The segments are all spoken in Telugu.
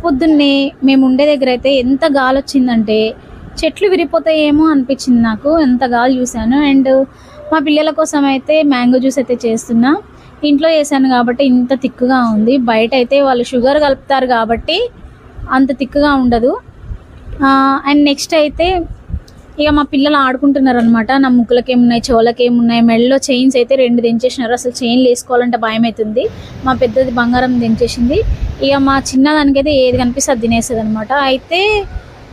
పొద్దున్నే మేము ఉండే దగ్గర అయితే ఎంత గాలి వచ్చిందంటే చెట్లు విరిపోతాయేమో అనిపించింది నాకు. ఎంత గాలి చూశాను. అండ్ మా పిల్లల కోసం అయితే మ్యాంగో జ్యూస్ అయితే చేస్తున్నా. ఇంట్లో చేశాను కాబట్టి ఇంత తిక్కుగా ఉంది. బయట అయితే వాళ్ళు షుగర్ కలుపుతారు కాబట్టి అంత తిక్కుగా ఉండదు. అండ్ నెక్స్ట్ అయితే ఇక మా పిల్లలు ఆడుకుంటున్నారు అనమాట. నా ముక్కులకి ఏమున్నాయి, చెవులకి ఏమున్నాయి, మెడలో చైన్స్ అయితే 2 దించేసినారు. అసలు చైన్లు వేసుకోవాలంటే భయం అవుతుంది. మా పెద్దది బంగారం దించేసింది. ఇక మా చిన్నదానికైతే ఏది కనిపిస్తే అది తినేస్తుంది అనమాట. అయితే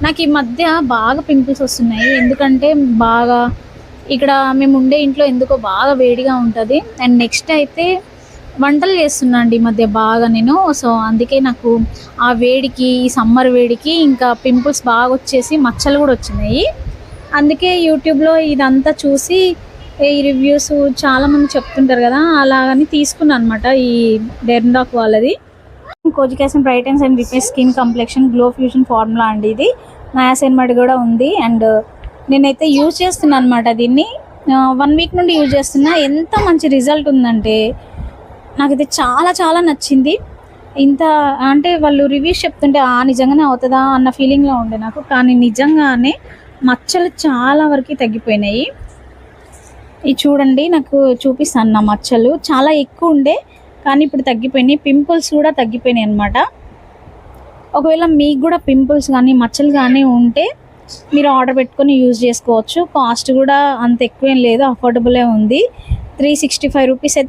నాకు ఈ మధ్య బాగా పింపుల్స్ వస్తున్నాయి. ఎందుకంటే బాగా ఇక్కడ మేము ఉండే ఇంట్లో ఎందుకో బాగా వేడిగా ఉంటుంది. అండ్ నెక్స్ట్ అయితే వంటలు చేస్తున్నా అండి ఈ మధ్య బాగా నేను. సో అందుకే నాకు ఆ వేడికి, ఈ సమ్మర్ వేడికి ఇంకా పింపుల్స్ బాగా వచ్చేసి మచ్చలు కూడా వచ్చినాయి. అందుకే యూట్యూబ్లో ఇదంతా చూసి ఈ రివ్యూస్ చాలామంది చెప్తుంటారు కదా, అలాగని తీసుకున్నాను అనమాట ఈ డెర్మడాక్ వాళ్ళది. కోజికాసిన్ brightens and repair skin complexion glow fusion formula అండి. ఇది నయాసినమైడ్ కూడా ఉంది. అండ్ నేనైతే యూజ్ చేస్తున్నాను అనమాట దీన్ని. 1 వీక్ నుండి యూజ్ చేస్తున్నా. ఎంత మంచి రిజల్ట్ ఉందంటే నాకైతే చాలా చాలా నచ్చింది. ఇంత అంటే వాళ్ళు రివ్యూస్ చెప్తుంటే నిజంగానే అవుతుందా అన్న ఫీలింగ్లో ఉండే నాకు. కానీ నిజంగానే మచ్చలు చాలా వరకు తగ్గిపోయినాయి. ఇది చూడండి, నాకు చూపిస్తాను. నా మచ్చలు చాలా ఎక్కువ ఉండే కానీ ఇప్పుడు తగ్గిపోయినాయి. పింపుల్స్ కూడా తగ్గిపోయినాయి అనమాట. ఒకవేళ మీకు కూడా పింపుల్స్ కానీ మచ్చలు కానీ ఉంటే మీరు ఆర్డర్ పెట్టుకొని యూజ్ చేసుకోవచ్చు. కాస్ట్ కూడా అంత ఎక్కువేం లేదు, అఫోర్డబులే ఉంది. 365 రూపీస్ అయితే